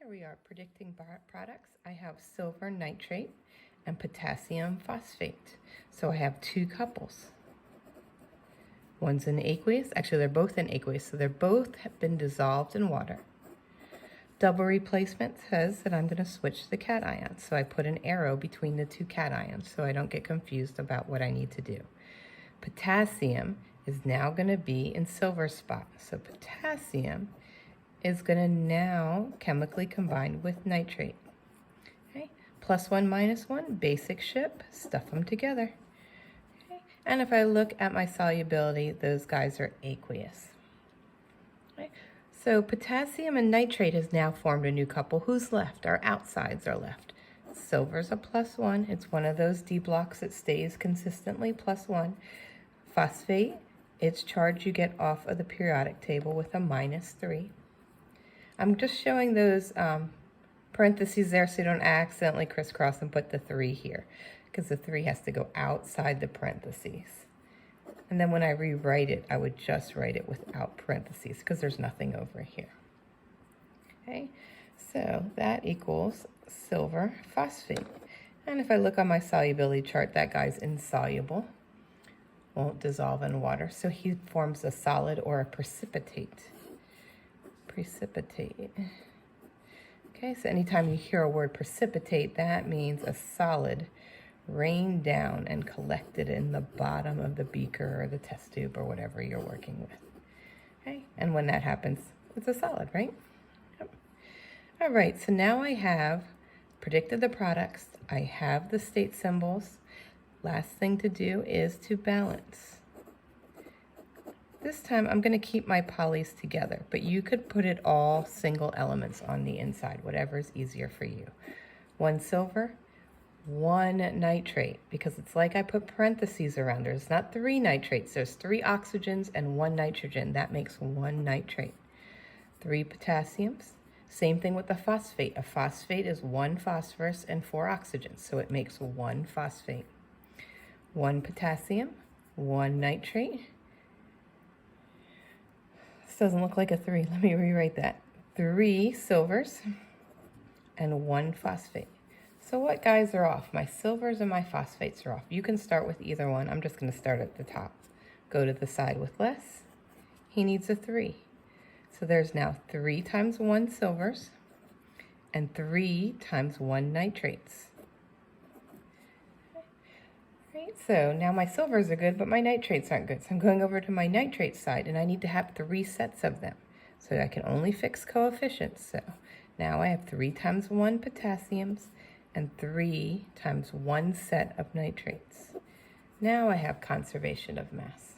Here we are predicting products. I have silver nitrate and potassium phosphate. So I have two couples. One's in aqueous. Actually, they're both in aqueous, so they're both have been dissolved in water. Double replacement says that I'm going to switch the cations. So I put an arrow between the two cations so I don't get confused about what I need to do. Potassium is now going to be in silver spot. So potassium is going to now chemically combine with nitrate. Okay, +1 -1, basic ship, stuff them together. Okay. And if I look at my solubility, those guys are aqueous. Okay. So potassium and nitrate has now formed a new couple. Who's left? Our outsides are left. Silver's a +1. It's one of those D blocks that stays consistently +1. Phosphate, its charge you get off of the periodic table with a -3. I'm just showing those parentheses there so you don't accidentally crisscross and put the 3 here, because the 3 has to go outside the parentheses. And then when I rewrite it, I would just write it without parentheses because there's nothing over here. Okay, so that equals silver phosphate. And if I look on my solubility chart, that guy's insoluble, won't dissolve in water, so he forms a solid or a precipitate. Precipitate. Okay, so anytime you hear a word precipitate, that means a solid rained down and collected in the bottom of the beaker or the test tube or whatever you're working with. Okay, and when that happens, it's a solid, right? Yep. All right, so now I have predicted the products. I have the state symbols. Last thing to do is to balance. This time I'm going to keep my polys together, but you could put it all single elements on the inside, whatever is easier for you. 1 silver, 1 nitrate, because it's like I put parentheses around there. It's not 3 nitrates. There's 3 oxygens and 1 nitrogen. That makes 1 nitrate. 3 potassiums. Same thing with the phosphate. A phosphate is 1 phosphorus and 4 oxygens, so it makes 1 phosphate. 1 potassium, 1 nitrate. This doesn't look like a 3. Let me rewrite that. 3 silvers and 1 phosphate. So what guys are off? My silvers and my phosphates are off. You can start with either one. I'm just going to start at the top. Go to the side with less. He needs a 3. So there's now 3 times 1 silvers and 3 times 1 nitrates. Right, so now my silvers are good, but my nitrates aren't good. So I'm going over to my nitrate side, and I need to have 3 sets of them. So I can only fix coefficients. So now I have 3 times 1 potassiums and 3 times 1 set of nitrates. Now I have conservation of mass.